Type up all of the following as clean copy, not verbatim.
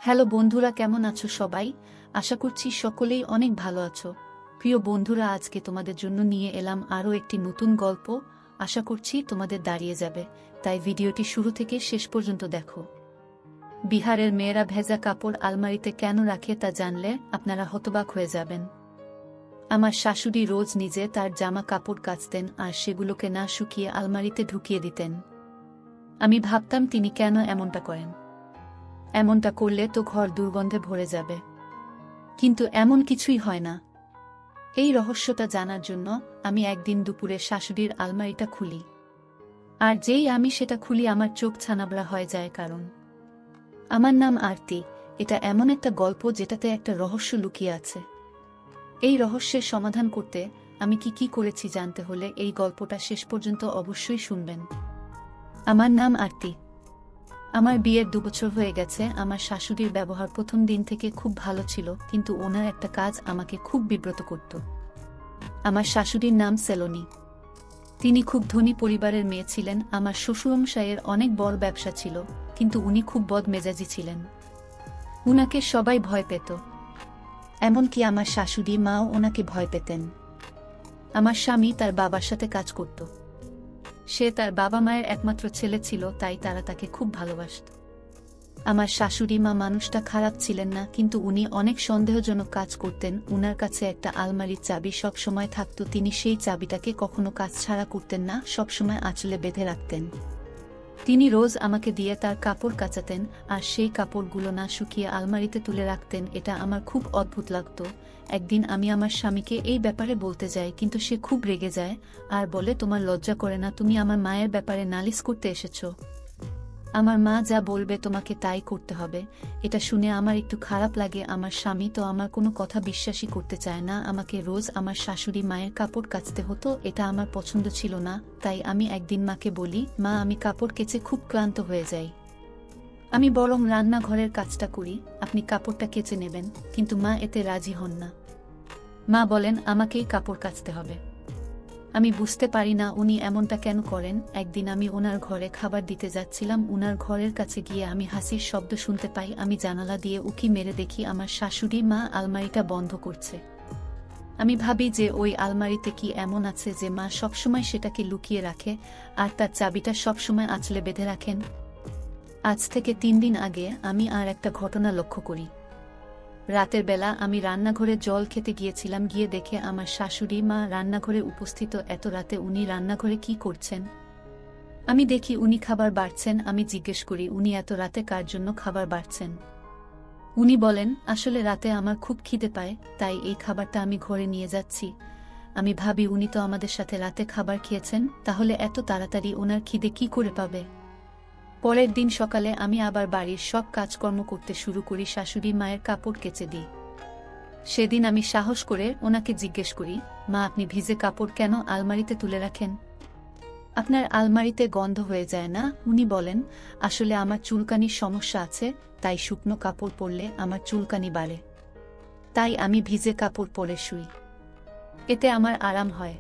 Hello বন্ধুরা, কেমন আছো সবাই? আশা করছি সকলেই অনেক ভালো আছো। প্রিয় বন্ধুরা, আজকে তোমাদের জন্য নিয়ে এলাম আরও একটি নতুন গল্প। আশা করছি তোমাদের দাঁড়িয়ে যাবে, তাই ভিডিওটি শুরু থেকে শেষ পর্যন্ত দেখো। বিহারের মেয়েরা ভেজা কাপড় আলমারিতে কেন রাখে তা জানলে আপনারা হতবাক হয়ে যাবেন। আমার শাশুড়ি রোজ নিজে তার জামা কাপড় কাচতেন আর সেগুলোকে না শুকিয়ে আলমারিতে ঢুকিয়ে দিতেন। আমি ভাবতাম তিনি কেন এমনটা করেন। এমনটা করলে তো ঘর দুর্গন্ধে ভরে যাবে, কিন্তু এমন কিছুই হয় না। এই রহস্যটা জানার জন্য আমি একদিন দুপুরে শাশুড়ির আলমারিটা খুলি, আর যেই আমি সেটা খুলি আমার চোখ ছানাবড়া হয়ে যায়। কারণ আমার নাম আরতি। এটা এমন একটা গল্প যেটাতে একটা রহস্য লুকিয়ে আছে। এই রহস্যের সমাধান করতে আমি কি করেছি জানতে হলে এই গল্পটা শেষ পর্যন্ত অবশ্যই শুনবেন। আমার নাম আরতি। আমার বিয়ের 2 বছর হয়ে গেছে। আমার শাশুড়ির ব্যবহার প্রথম দিন থেকে খুব ভালো ছিল, কিন্তু ওনার একটা কাজ আমাকে খুব বিব্রত করত। আমার শাশুড়ির নাম সেলোনি। তিনি খুব ধনী পরিবারের মেয়ে ছিলেন। আমার শ্বশুরমশাইয়ের অনেক বড় ব্যবসা ছিল, কিন্তু উনি খুব বদমেজাজি ছিলেন। উনাকে সবাই ভয় পেত, এমনকি আমার শাশুড়ি মাও ওনাকে ভয় পেতেন। আমার স্বামী তার বাবার সাথে কাজ করত। সে তার বাবা মায়ের একমাত্র ছেলে ছিল, তাই তারা তাকে খুব ভালোবাসত। আমার শাশুড়ি মা মানুষটা খারাপ ছিলেন না, কিন্তু উনি অনেক সন্দেহজনক কাজ করতেন। উনার কাছে একটা আলমারির চাবি সব সময় থাকত। তিনি সেই চাবিটাকে কখনো কাজ ছাড়া করতেন না, সবসময় আঁচলে বেঁধে রাখতেন। তিনি রোজ আমাকে দিয়ে তার কাপড় কাচাতেন, আর সেই কাপড়গুলো না শুকিয়ে আলমারিতে তুলে রাখতেন। এটা আমার খুব অদ্ভুত লাগতো। একদিন আমি আমার স্বামীকে এই ব্যাপারে বলতে যাই, কিন্তু সে খুব রেগে যায় আর বলে, তোমার লজ্জা করে না? তুমি আমার মায়ের ব্যাপারে নালিশ করতে এসেছো। আমার মা যা বলবে তোমাকে তাই করতে হবে। এটা শুনে আমার একটু খারাপ লাগে। আমার স্বামী তো আমার কোনো কথা বিশ্বাসই করতে চায় না। আমাকে রোজ আমার শাশুড়ি মায়ের কাপড় কাচতে হতো, এটা আমার পছন্দ ছিল না। তাই আমি একদিন মাকে বলি, মা, আমি কাপড় কেচে খুব ক্লান্ত হয়ে যাই, আমি বরং রান্নাঘরের কাজটা করি, আপনি কাপড়টা কেচে নেবেন। কিন্তু মা এতে রাজি হন না। মা বলেন আমাকেই কাপড় কাচতে হবে। আমি বুঝতে পারি না উনি এমনটা কেন করেন। একদিন আমি ওনার ঘরে খাবার দিতে যাচ্ছিলাম। উনার ঘরের কাছে গিয়ে আমি হাসির শব্দ শুনতে পাই। আমি জানালা দিয়ে উঁকি মেরে দেখি আমার শাশুড়ি মা আলমারিটা বন্ধ করছে। আমি ভাবি যে ওই আলমারিতে কি এমন আছে যে মা সবসময় সেটাকে লুকিয়ে রাখে, আর তার চাবিটা সবসময় আঁচলে বেঁধে রাখেন। আজ থেকে 3 দিন আগে আমি আর একটা ঘটনা লক্ষ্য করি। রাতের বেলা আমি রান্নাঘরে জল খেতে গিয়েছিলাম। গিয়ে দেখে আমার শাশুড়ি মা রান্নাঘরে উপস্থিত। এত রাতে উনি রান্নাঘরে কি করছেন? আমি দেখি উনি খাবার বাড়ছেন। আমি জিজ্ঞেস করি, উনি এত রাতে কার জন্য খাবার বাড়ছেন? উনি বলেন, আসলে রাতে আমার খুব খিদে পায়, তাই এই খাবারটা আমি ঘরে নিয়ে যাচ্ছি। আমি ভাবি, উনি তো আমাদের সাথে রাতে খাবার খেয়েছেন, তাহলে এত তাড়াতাড়ি ওনার খিদে কি করে পাবে? পরের দিন সকালে আমি আবার বাড়ির সব কাজকর্ম করতে শুরু করি। শাশুড়ি মায়ের কাপড় কেচে দিই। সেদিন আমি সাহস করে ওনাকে জিজ্ঞেস করি, মা, আপনি ভিজে কাপড় কেন আলমারিতে তুলে রাখেন? আপনার আলমারিতে গন্ধ হয়ে যায় না? উনি বলেন, আসলে আমার চুলকানির সমস্যা আছে, তাই শুকনো কাপড় পরলে আমার চুলকানি বাড়ে। তাই আমি ভিজে কাপড় পরে শুই, এতে আমার আরাম হয়।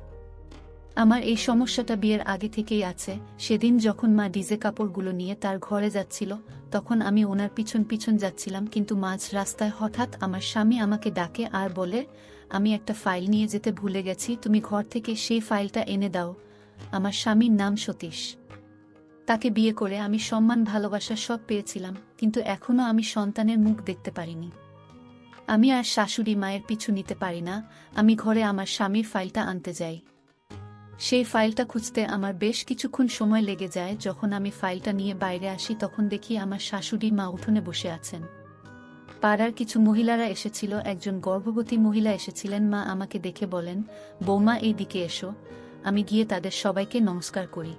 আমার এই সমস্যাটা বিয়ের আগে থেকেই আছে। সেদিন যখন মা ভিজে কাপড়গুলো নিয়ে তার ঘরে যাচ্ছিল, তখন আমি ওনার পিছন পিছন যাচ্ছিলাম, কিন্তু মাঝ রাস্তায় হঠাৎ আমার স্বামী আমাকে ডাকে আর বলে, আমি একটা ফাইল নিয়ে যেতে ভুলে গেছি, তুমি ঘর থেকে সেই ফাইলটা এনে দাও। আমার স্বামীর নাম সতীশ। তাকে বিয়ে করে আমি সম্মান ভালোবাসা সব পেয়েছিলাম, কিন্তু এখনো আমি সন্তানের মুখ দেখতে পারিনি। আমি আর শাশুড়ি মায়ের পিছু নিতে পারি না। আমি ঘরে আমার স্বামীর ফাইলটা আনতে যাই। সেই ফাইলটা খুঁজতে আমার বেশ কিছুক্ষণ সময় লেগে যায়। যখন আমি ফাইলটা নিয়ে বাইরে আসি, তখন দেখি আমার শাশুড়ি মা উঠোনে বসে আছেন। পাড়ার কিছু মহিলারা এসেছিল। একজন গর্ভবতী মহিলা এসেছিলেন। মা আমাকে দেখে বলেন, বৌমা, এই দিকে এসো। আমি গিয়ে তাদের সবাইকে নমস্কার করি।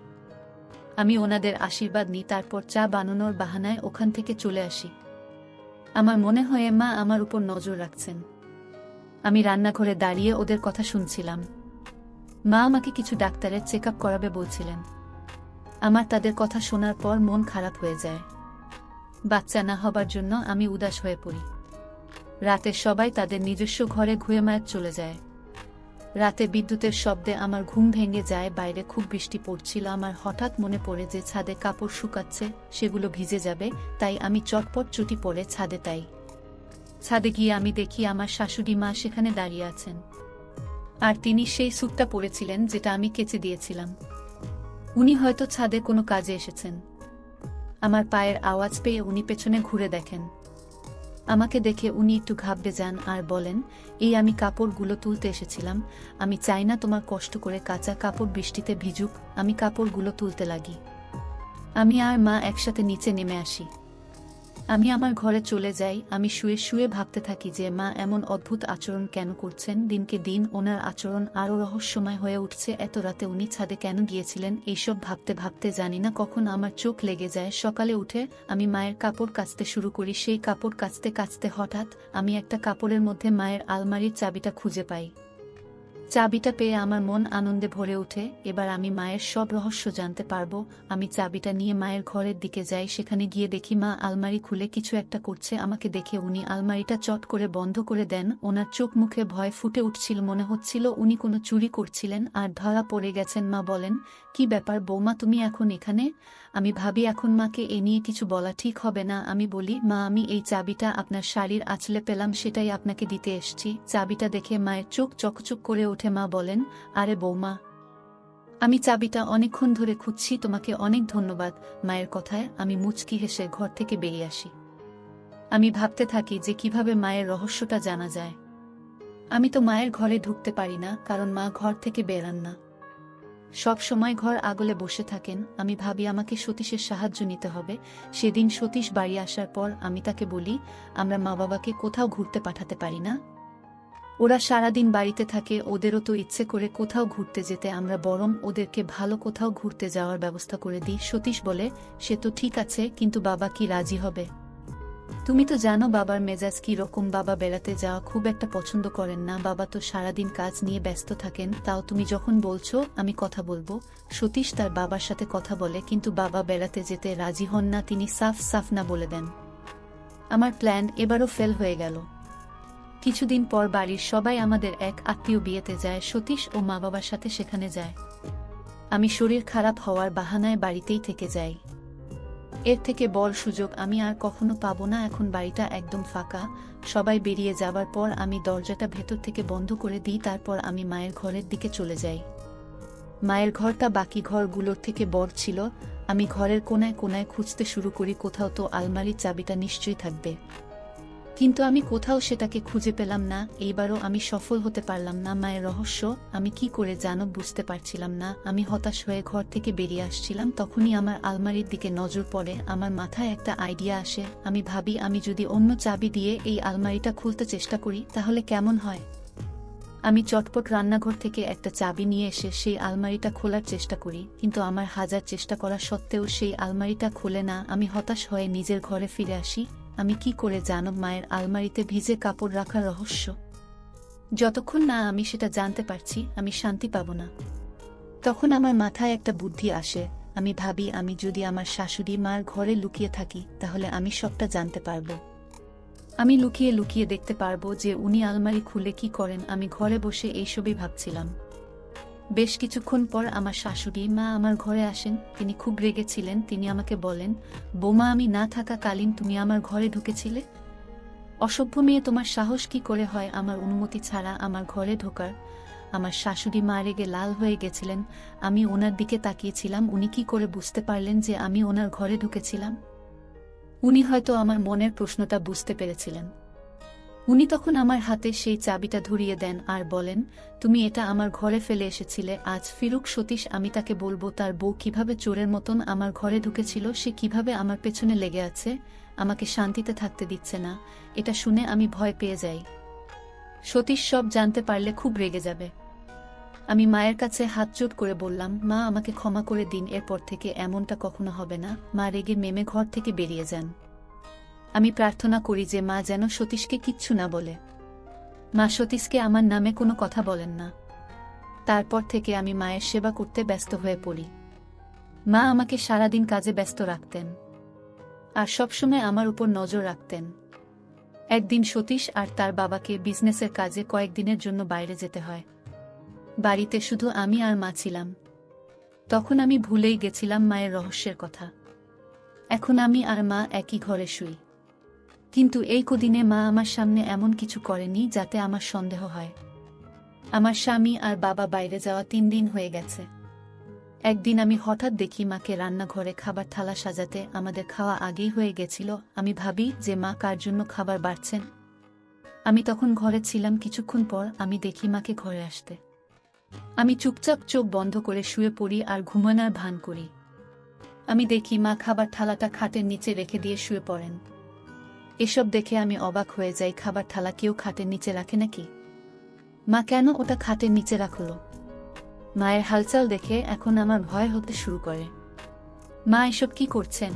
আমি ওনাদের আশীর্বাদ নিই, তারপর চা বানানোর বাহানায় ওখান থেকে চলে আসি। আমার মনে হয় মা আমার উপর নজর রাখছেন। আমি রান্নাঘরে দাঁড়িয়ে ওদের কথা শুনছিলাম। মা আমাকে কিছু ডাক্তারের চেক আপ করাবে বলছিলেন। আমার তাদের কথা শোনার পর মন খারাপ হয়ে যায়। বাচ্চা না হবার জন্য আমি উদাস হয়ে পড়ি। রাতে সবাই তাদের নিজস্ব ঘরে ঘুমাতে চলে যায়। রাতে বিদ্যুতের শব্দে আমার ঘুম ভেঙে যায়। বাইরে খুব বৃষ্টি পড়ছিল। আমার হঠাৎ মনে পড়ে যে ছাদে কাপড় শুকাচ্ছে, সেগুলো ভিজে যাবে। তাই আমি চটপট চুটি পরে ছাদে গিয়ে আমি দেখি আমার শাশুড়ি মা সেখানে দাঁড়িয়ে আছেন, আর তিনি সেই স্যুটটা পরেছিলেন যেটা আমি কেচে দিয়েছিলাম। উনি হয়তো ছাদে কোনো কাজে এসেছেন। আমার পায়ের আওয়াজ পেয়ে উনি পেছনে ঘুরে দেখেন। আমাকে দেখে উনি একটু ঘাবড়ে যান আর বলেন, এই আমি কাপড়গুলো তুলতে এসেছিলাম। আমি চাই না তোমার কষ্ট করে কাঁচা কাপড় বৃষ্টিতে ভিজুক। আমি কাপড়গুলো তুলতে লাগি। আমি আর মা একসাথে নিচে নেমে আসি। আমি আমার ঘরে চলে যাই। আমি শুয়ে শুয়ে ভাবতে থাকি যে মা এমন অদ্ভুত আচরণ কেন করছেন। দিনকে দিন ওনার আচরণ আরও রহস্যময় হয়ে উঠছে। এত রাতে উনি ছাদে কেন গিয়েছিলেন? এইসব ভাবতে ভাবতে জানি না কখন আমার চোখ লেগে যায়। সকালে উঠে আমি মায়ের কাপড় কাচতে শুরু করি। সেই কাপড় কাচতে কাচতে হঠাৎ আমি একটা কাপড়ের মধ্যে মায়ের আলমারির চাবিটা খুঁজে পাই। চাবিটা পেয়ে আমার মন আনন্দে ভরে ওঠে। এবার আমি মায়ের সব রহস্য জানতে পারবো। আমি চাবিটা নিয়ে মায়ের ঘরের দিকে যাই। সেখানে গিয়ে দেখি মা আলমারি খুলে কিছু একটা করছে। আমাকে দেখে উনি আলমারিটা চট করে বন্ধ করে দেন। ওনার চোখ মুখে ভয় ফুটে উঠছিল। মনে হচ্ছিল উনি কোনো চুরি করছিলেন আর ধরা পড়ে গেছেন। মা বলেন, কি ব্যাপার বৌমা, তুমি এখন এখানে? আমি ভাবি এখন মাকে এ নিয়ে কিছু বলা ঠিক হবে না। আমি বলি, মা আমি এই চাবিটা আপনার শাড়ির আঁচলে পেলাম, সেটাই আপনাকে দিতে এসছি। চাবিটা দেখে মায়ের চোখ চকচক করে ওঠে। মা বলেন, আরে বৌমা, আমি চাবিটা অনেকক্ষণ ধরে খুঁজছি, তোমাকে অনেক ধন্যবাদ। মায়ের কথায় আমি মুচকি হেসে ঘর থেকে বেরিয়ে আসি। আমি ভাবতে থাকি যে কিভাবে মায়ের রহস্যটা জানা যায়। আমি তো মায়ের ঘরে ঢুকতে পারি না, কারণ মা ঘর থেকে বেরান না, সব সময় ঘর আগলে বসে থাকেন। আমি ভাবি আমাকে সতীশের সাহায্য নিতে হবে। সেদিন সতীশ বাড়ি আসার পর আমি তাকে বলি, আমরা মা বাবাকে কোথাও ঘুরতে পাঠাতে পারি না? ওরা সারাদিন বাড়িতে থাকে, ওদেরও তো ইচ্ছে করে কোথাও ঘুরতে যেতে। আমরা বরং ওদেরকে ভালো কোথাও ঘুরতে যাওয়ার ব্যবস্থা করে দিই। সতীশ বলে, সে তো ঠিক আছে, কিন্তু বাবা কি রাজি হবে? তুমি তো জানো বাবার মেজাজ কি রকম। বাবা বেড়াতে যাওয়া খুব একটা পছন্দ করেন না। বাবা তো সারাদিন কাজ নিয়ে ব্যস্ত থাকেন। তাও তুমি যখন বলছো আমি কথা বলবো। সতীশ তার বাবার সাথে কথা বলে, কিন্তু বাবা বেড়াতে যেতে রাজি হন না। তিনি সাফ সাফ না বলে দেন। আমার প্ল্যান এবারও ফেল হয়ে গেল। কিছুদিন পর বাড়ির সবাই আমাদের এক আত্মীয় বিয়েতে যায়। সতীশ ও মা বাবার সাথে সেখানে যায়। আমি শরীর খারাপ হওয়ার বাহানায় বাড়িতেই থেকে যাই। এর থেকে বড় সুযোগ আমি আর কখনো পাবো না। এখন বাড়িটা একদম ফাঁকা। সবাই বেরিয়ে যাবার পর আমি দরজাটা ভেতর থেকে বন্ধ করে দিই। তারপর আমি মায়ের ঘরের দিকে চলে যাই। মায়ের ঘরটা বাকি ঘরগুলোর থেকে বড় ছিল। আমি ঘরের কোনায় কোনায় খুঁজতে শুরু করি, কোথাও তো আলমারির চাবিটা নিশ্চয়ই থাকবে। কিন্তু আমি কোথাও সেটাকে খুঁজে পেলাম না। এইবারও আমি সফল হতে পারলাম না। মায়ের রহস্য আমি কি করে জানব বুঝতে পারছিলাম না। আমি হতাশ হয়ে ঘর থেকে বেরিয়ে আসছিলাম, তখনই আমার আলমারির দিকে নজর পড়ে। আমার মাথায় একটা আইডিয়া আসে। আমি ভাবি, আমি যদি অন্য চাবি দিয়ে এই আলমারিটা খুলতে চেষ্টা করি তাহলে কেমন হয়? আমি চটপট রান্নাঘর থেকে একটা চাবি নিয়ে এসে সেই আলমারিটা খোলার চেষ্টা করি, কিন্তু আমার হাজার চেষ্টা করা সত্ত্বেও সেই আলমারিটা খোলে না। আমি হতাশ হয়ে নিজের ঘরে ফিরে আসি। আমি কি করে জানব মায়ের আলমারিতে ভিজে কাপড় রাখার রহস্য? যতক্ষণ না আমি সেটা জানতে পারছি আমি শান্তি পাব না। তখন আমার মাথায় একটা বুদ্ধি আসে। আমি ভাবি, আমি যদি আমার শাশুড়ি মার ঘরে লুকিয়ে থাকি তাহলে আমি সবটা জানতে পারবো। আমি লুকিয়ে লুকিয়ে দেখতে পারবো যে উনি আলমারি খুলে কি করেন। আমি ঘরে বসে এইসবই ভাবছিলাম। বেশ কিছুক্ষণ পর আমার শাশুড়ি মা আমার ঘরে আসেন। তিনি খুব রেগেছিলেন। তিনি আমাকে বলেন, বৌমা, আমি না থাকাকালীন তুমি আমার ঘরে ঢুকেছিলে? অসভ্য মেয়ে, তোমার সাহস কি করে হয় আমার অনুমতি ছাড়া আমার ঘরে ঢোকার? আমার শাশুড়ি মা রেগে লাল হয়ে গেছিলেন। আমি ওনার দিকে তাকিয়েছিলাম। উনি কি করে বুঝতে পারলেন যে আমি ওনার ঘরে ঢুকেছিলাম? উনি হয়তো আমার মনের প্রশ্নটা বুঝতে পেরেছিলেন। উনি তখন আমার হাতে সেই চাবিটা ধরিয়ে দেন আর বলেন, তুমি এটা আমার ঘরে ফেলে এসেছিলে। আজ ফিরুক সতীশ, আমি তাকে বলবো তার বউ কিভাবে চোরের মতন আমার ঘরে ঢুকেছিল, সে কিভাবে আমার পেছনে লেগে আছে, আমাকে শান্তিতে থাকতে দিচ্ছে না। এটা শুনে আমি ভয় পেয়ে যাই। সতীশ সব জানতে পারলে খুব রেগে যাবে। আমি মায়ের কাছে হাত জোড় করে বললাম, মা, আমাকে ক্ষমা করে দিন, এরপর থেকে এমনটা কখনো হবে না। মা রেগে মেমে ঘর থেকে বেরিয়ে যান। আমি প্রার্থনা করি যে মা যেন সতীশকে কিচ্ছু না বলে। মা সতীশকে আমার নামে কোনো কথা বলেন না। তারপর থেকে আমি মায়ের সেবা করতে ব্যস্ত হয়ে পড়ি। মা আমাকে সারাদিন কাজে ব্যস্ত রাখতেন আর সবসময় আমার উপর নজর রাখতেন। একদিন সতীশ আর তার বাবাকে বিজনেসের কাজে কয়েকদিনের জন্য বাইরে যেতে হয়। বাড়িতে শুধু আমি আর মা ছিলাম। তখন আমি ভুলেই গেছিলাম মায়ের রহস্যের কথা। এখন আমি আর মা একই ঘরে শুই। কিন্তু এই কদিনে মা আমার সামনে এমন কিছু করেনি যাতে আমার সন্দেহ হয়। আমার স্বামী আর বাবা বাইরে যাওয়া 3 দিন হয়ে গেছে। একদিন আমি হঠাৎ দেখি মাকে রান্নাঘরে খাবার থালা সাজাতে। আমাদের খাওয়া আগেই হয়ে গেছিল। আমি ভাবি যে মা কার জন্য খাবার বাড়ছেন। আমি তখন ঘরে ছিলাম। কিছুক্ষণ পর আমি দেখি মাকে ঘরে আসতে। আমি চুপচাপ চোখ বন্ধ করে শুয়ে পড়ি আর ঘুমানোর ভান করি। আমি দেখি মা খাবার থালাটা খাটের নিচে রেখে দিয়ে শুয়ে পড়েন। এসব দেখে আমি অবাক হয়ে যাই। খাবার থালা কেউ খাটের নিচে রাখে নাকি? মা কেন ওটা খাটের নিচে রাখলো? মায়ের হালচাল দেখে এখন আমার ভয় হতে শুরু করে। মা এসব কি করছেন?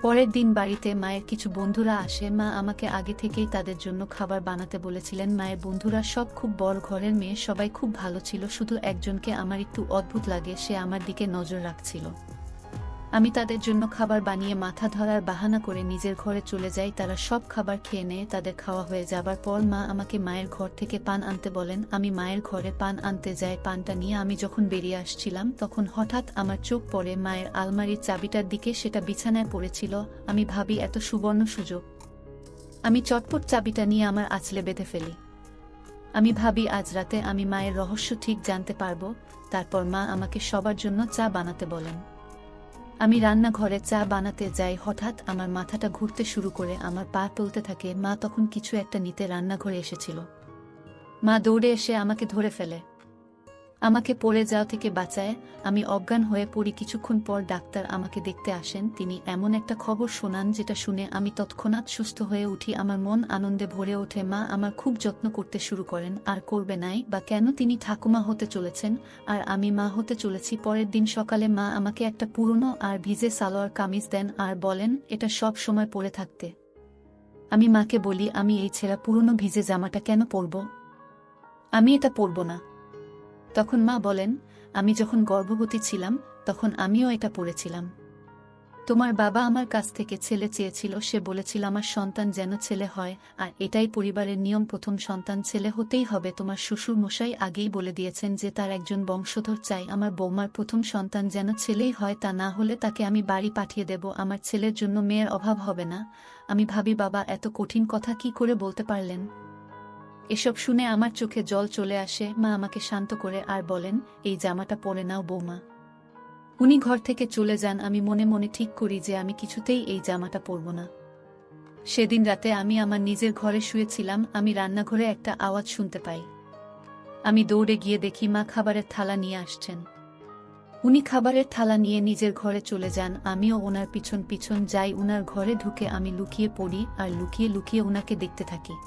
পরের দিন বাড়িতে মায়ের কিছু বন্ধুরা আসে। মা আমাকে আগে থেকেই তাদের জন্য খাবার বানাতে বলেছিলেন। মায়ের বন্ধুরা সব খুব বড় ঘরের মেয়ে, সবাই খুব ভালো ছিল। শুধু একজনকে আমার একটু অদ্ভুত লাগে, সে আমার দিকে নজর রাখছিল। আমি তাদের জন্য খাবার বানিয়ে মাথা ধরার বাহানা করে নিজের ঘরে চলে যাই। তারা সব খাবার খেয়ে নেয়। তাদের খাওয়া হয়ে যাবার পর মা আমাকে মায়ের ঘর থেকে পান আনতে বলেন। আমি মায়ের ঘরে পান আনতে যাই। পানটা নিয়ে আমি যখন বেরিয়ে আসছিলাম তখন হঠাৎ আমার চোখ পড়ে মায়ের আলমারির চাবিটার দিকে। সেটা বিছানায় পড়েছিল। আমি ভাবি এত সুবর্ণ সুযোগ। আমি চটপট চাবিটা নিয়ে আমার আঁচলে বেঁধে ফেলি। আমি ভাবি আজ রাতে আমি মায়ের রহস্য ঠিক জানতে পারবো। তারপর মা আমাকে সবার জন্য চা বানাতে বলেন। আমি রান্নাঘরে চা বানাতে যাই। হঠাৎ আমার মাথাটা ঘুরতে শুরু করে, আমার পা টলতে থাকে। মা তখন কিছু একটা নিতে রান্নাঘরে এসেছিল। মা দৌড়ে এসে আমাকে ধরে ফেলে, আমাকে পড়ে যাওয়া থেকে বাঁচায়। আমি অজ্ঞান হয়ে পড়ি। কিছুক্ষণ পর ডাক্তার আমাকে দেখতে আসেন। তিনি এমন একটা খবর শোনান যেটা শুনে আমি তৎক্ষণাৎ সুস্থ হয়ে উঠি। আমার মন আনন্দে ভরে ওঠে। মা আমার খুব যত্ন করতে শুরু করেন। আর করবে নাই বা কেন? তিনি ঠাকুমা হতে চলেছেন আর আমি মা হতে চলেছি। পরের দিন সকালে মা আমাকে একটা পুরনো আর ভিজে সালোয়ার কামিজ দেন আর বলেন এটা সব সময় পরে থাকতে। আমি মাকে বলি, আমি এই ছেঁড়া পুরনো ভিজে জামাটা কেন পরব? আমি এটা পরব না। তখন মা বলেন, আমি যখন গর্ভবতী ছিলাম তখন আমিও এটা পড়েছিলাম। তোমার বাবা আমার কাছ থেকে ছেলে চেয়েছিল। সে বলেছিল আমার সন্তান যেন ছেলে হয়, আর এটাই পরিবারের নিয়ম। প্রথম সন্তান ছেলে হতেই হবে। তোমার শ্বশুর মশাই আগেই বলে দিয়েছেন যে তার একজন বংশধর চাই। আমার বৌমার প্রথম সন্তান যেন ছেলেই হয়, তা না হলে তাকে আমি বাড়ি পাঠিয়ে দেব। আমার ছেলের জন্য মেয়ের অভাব হবে না। আমি ভাবি বাবা এত কঠিন কথা কি করে বলতে পারলেন? এসব শুনে আমার চোখে জল চলে আসে। মা আমাকে শান্ত করে আর বলেন, এই জামাটা পরে নাও বৌমা। উনি ঘর থেকে চলে যান। আমি মনে মনে ঠিক করি যে আমি কিছুতেই এই জামাটা পরব না। সেদিন রাতে আমি আমার নিজের ঘরে শুয়েছিলাম। আমি রান্নাঘরে একটা আওয়াজ শুনতে পাই। আমি দৌড়ে গিয়ে দেখি মা খাবারের থালা নিয়ে আসছেন। উনি খাবারের থালা নিয়ে নিজের ঘরে চলে যান। আমিও ওনার পিছন পিছন যাই। উনার ঘরে ঢুকে আমি লুকিয়ে পড়ি আর লুকিয়ে লুকিয়ে উনাকে দেখতে থাকি।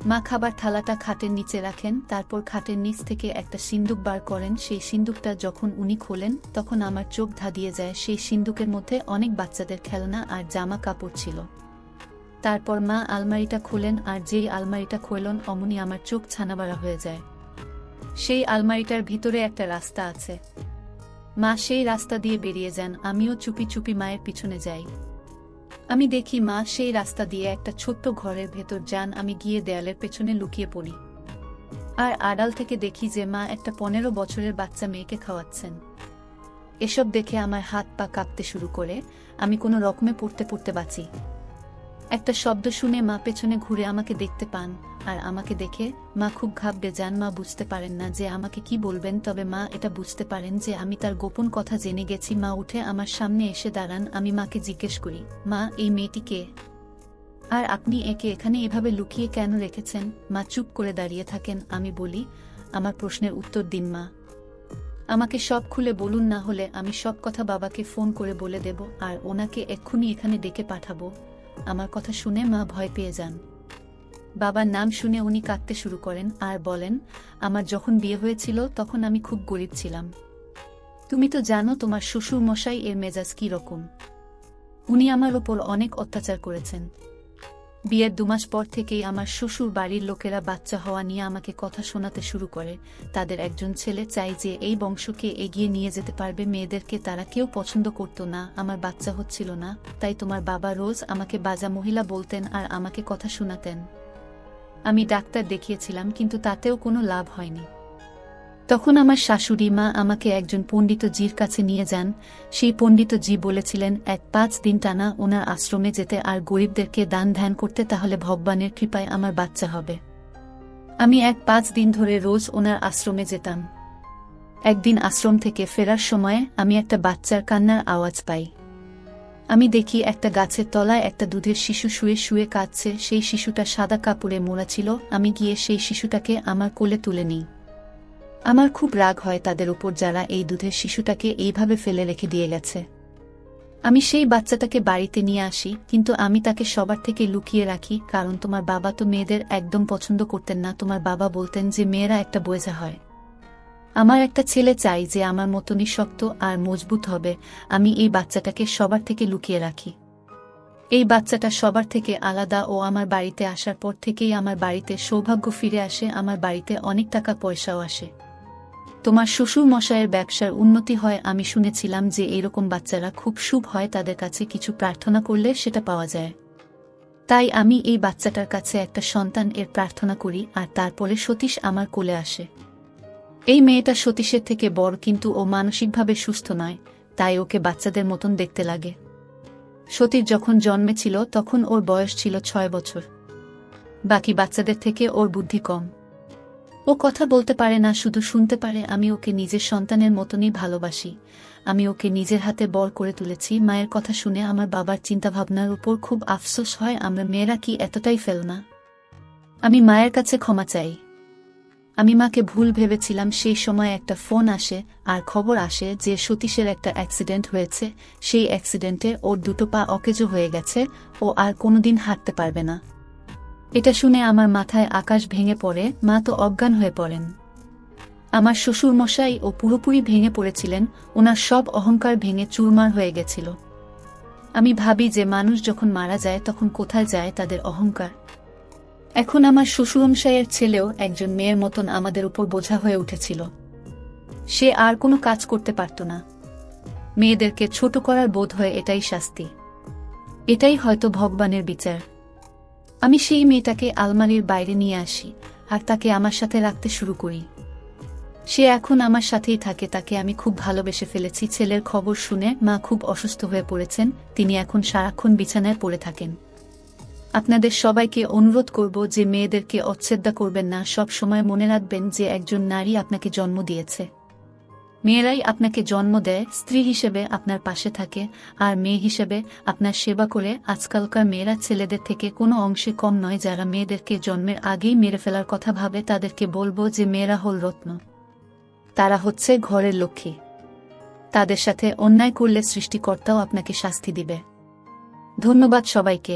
মা খাবার থালাটা খাটের নিচে রাখেন। তারপর খাটের নিচ থেকে একটা সিন্দুক বার করেন। সেই সিন্দুকটা যখন উনি খোলেন তখন আমার চোখ ধাঁধিয়ে যায়। সেই সিন্দুকের মধ্যে অনেক বাচ্চাদের খেলনা আর জামা কাপড় ছিল। তারপর মা আলমারিটা খোলেন আর যেই আলমারিটা খোলেন অমনি আমার চোখ ছানাবাড়া হয়ে যায়। সেই আলমারিটার ভিতরে একটা রাস্তা আছে। মা সেই রাস্তা দিয়ে বেরিয়ে যান। আমিও চুপি চুপি মায়ের পিছনে যাই। আমি দেখি মা সেই রাস্তা দিয়ে একটা ছোট্ট ঘরের ভেতর যান। আমি গিয়ে দেয়ালের পেছনে লুকিয়ে পড়ি আর আড়াল থেকে দেখি যে মা একটা 15 বছরের বাচ্চা মেয়েকে খাওয়াচ্ছেন। এসব দেখে আমার হাত পা কাঁপতে শুরু করে। আমি কোনো রকমে পড়তে পড়তে বাঁচি। একটা শব্দ শুনে মা পেছনে ঘুরে আমাকে দেখতে পান আর আমাকে দেখে মা খুব ঘাবড়ে যান। মা বুঝতে পারেন না যে আমাকে কি বলবেন, তবে মা এটা বুঝতে পারেন যে আমি তার গোপন কথা জেনে গেছি। মা উঠে আমার সামনে এসে দাঁড়ান। আমি মাকে জিজ্ঞেস করি, মা এই মেয়েটি কে? আর আপনি একে এখানে এভাবে লুকিয়ে কেন রেখেছেন? মা চুপ করে দাঁড়িয়ে থাকেন। আমি বলি, আমার প্রশ্নের উত্তর দিন মা। আমাকে সব খুলে বলুন, না হলে আমি সব কথা বাবাকে ফোন করে বলে দেব আর ওনাকে এক্ষুনি এখানে ডেকে পাঠাবো। আমার কথা শুনে মা ভয় পেয়ে যান। বাবার নাম শুনে উনি কাঁদতে শুরু করেন আর বলেন, আমার যখন বিয়ে হয়েছিল তখন আমি খুব গরিব ছিলাম। তুমি তো জানো তোমার শ্বশুর মশাই এর মেজাজ কি রকম। উনি আমার ওপর অনেক অত্যাচার করেছেন। বিয়ের 2 মাস পর থেকেই আমার শ্বশুর বাড়ির লোকেরা বাচ্চা হওয়া নিয়ে আমাকে কথা শোনাতে শুরু করে। তাদের একজন ছেলে চাই যে এই বংশকে এগিয়ে নিয়ে যেতে পারবে। মেয়েদেরকে তারা কেউ পছন্দ করত না। আমার বাচ্চা হচ্ছিল না, তাই তোমার বাবা রোজ আমাকে বাজা মহিলা বলতেন আর আমাকে কথা শোনাতেন। আমি ডাক্তার দেখিয়েছিলাম কিন্তু তাতেও কোনো লাভ হয়নি। তখন আমার শাশুড়ি মা আমাকে একজন পণ্ডিতজির কাছে নিয়ে যান। সেই পণ্ডিতজি বলেছিলেন 5 দিন টানা ওনার আশ্রমে যেতে আর গরিবদেরকে দান ধ্যান করতে, তাহলে ভগবানের কৃপায় আমার বাচ্চা হবে। আমি 5 দিন ধরে রোজ ওনার আশ্রমে যেতাম। একদিন আশ্রম থেকে ফেরার সময় আমি একটা বাচ্চার কান্নার আওয়াজ পাই। আমি দেখি একটা গাছের তলায় একটা দুধের শিশু শুয়ে শুয়ে কাঁদছে। সেই শিশুটা সাদা কাপড়ে মোড়া ছিল। আমি গিয়ে সেই শিশুটাকে আমার কোলে তুলে নিই। আমার খুব রাগ হয় তাদের উপর যারা এই দুধের শিশুটাকে এইভাবে ফেলে রেখে দিয়ে গেছে। আমি সেই বাচ্চাটাকে বাড়িতে নিয়ে আসি, কিন্তু আমি তাকে সবার থেকে লুকিয়ে রাখি, কারণ তোমার বাবা তো মেয়েদের একদম পছন্দ করতেন না। তোমার বাবা বলতেন যে মেয়েরা একটা বোঝা হয়। আমার একটা ছেলে চাই যে আমার মতনই শক্ত আর মজবুত হবে। আমি এই বাচ্চাটাকে সবার থেকে লুকিয়ে রাখি। এই বাচ্চাটা সবার থেকে আলাদা ও আমার বাড়িতে আসার পর থেকেই আমার বাড়িতে সৌভাগ্য ফিরে আসে। আমার বাড়িতে অনেক টাকা পয়সাও আসে। তোমার শ্বশুর মশাইয়ের ব্যবসার উন্নতি হয়। আমি শুনেছিলাম যে এরকম বাচ্চারা খুব শুভ হয়, তাদের কাছে কিছু প্রার্থনা করলে সেটা পাওয়া যায়। তাই আমি এই বাচ্চাটার কাছে একটা সন্তান এর প্রার্থনা করি, আর তারপরে সতীশ আমার কোলে আসে। এই মেয়েটা সতীশের থেকে বড়, কিন্তু ও মানসিকভাবে সুস্থ নয়, তাই ওকে বাচ্চাদের মতন দেখতে লাগে। সতীশ যখন জন্মেছিল তখন ওর বয়স ছিল 6 বছর। বাকি বাচ্চাদের থেকে ওর বুদ্ধি কম। ও কথা বলতে পারে না, শুধু শুনতে পারে। আমি ওকে নিজের সন্তানের মতনই ভালোবাসি। আমি ওকে নিজের হাতে বড় করে তুলেছি। মায়ের কথা শুনে আমার বাবার চিন্তাভাবনার উপর খুব আফসোস হয়। আমরা মেয়েরা কি এতটাই ফেল না? আমি মায়ের কাছে ক্ষমা চাই। আমি মাকে ভুল ভেবেছিলাম। সেই সময় একটা ফোন আসে আর খবর আসে যে সতীশের একটা অ্যাক্সিডেন্ট হয়েছে। সেই অ্যাক্সিডেন্টে ওর 2 পা অকেজো হয়ে গেছে। ও আর কোনোদিন হাঁটতে পারবে না। এটা শুনে আমার মাথায় আকাশ ভেঙে পড়ে। মা তো অজ্ঞান হয়ে পড়েন। আমার শ্বশুর মশাই ও পুরোপুরি ভেঙে পড়েছিলেন। ওনার সব অহংকার ভেঙে চুরমার হয়ে গেছিল। আমি ভাবি যে মানুষ যখন মারা যায় তখন কোথায় যায় তাদের অহংকার। এখন আমার শ্বশুরমশাইয়ের ছেলেও একজন মেয়ের মতন আমাদের উপর বোঝা হয়ে উঠেছিল। সে আর কোনো কাজ করতে পারত না। মেয়েদেরকে ছোট করার বোধ হয় এটাই শাস্তি। এটাই হয়তো ভগবানের বিচার। আমি সেই মেয়েটাকে আলমারির বাইরে নিয়ে আসি আর তাকে আমার সাথে রাখতে শুরু করি। সে এখন আমার সাথেই থাকে। তাকে আমি খুব ভালোবেসে ফেলেছি। ছেলের খবর শুনে মা খুব অসুস্থ হয়ে পড়েছেন। তিনি এখন সারাক্ষণ বিছানায় পড়ে থাকেন। আপনাদের সবাইকে অনুরোধ করব যে মেয়েদেরকে অচ্ছেদ্য করবেন না। সব সময় মনে রাখবেন যে একজন নারী আপনাকে জন্ম দিয়েছে। মেয়েরাই আপনাকে জন্ম দেয়, স্ত্রী হিসেবে আপনার পাশে থাকে, আর মেয়ে হিসেবে আপনার সেবা করে। আজকালকার মেয়েরা ছেলেদের থেকে কোনো অংশে কম নয়। যারা মেয়েদেরকে জন্মের আগেই মেরে ফেলার কথা ভাবে তাদেরকে বলবো যে মেয়েরা হল রত্ন। তারা হচ্ছে ঘরের লক্ষ্মী। তাদের সাথে অন্যায় করলে সৃষ্টিকর্তাও আপনাকে শাস্তি দিবে। ধন্যবাদ সবাইকে।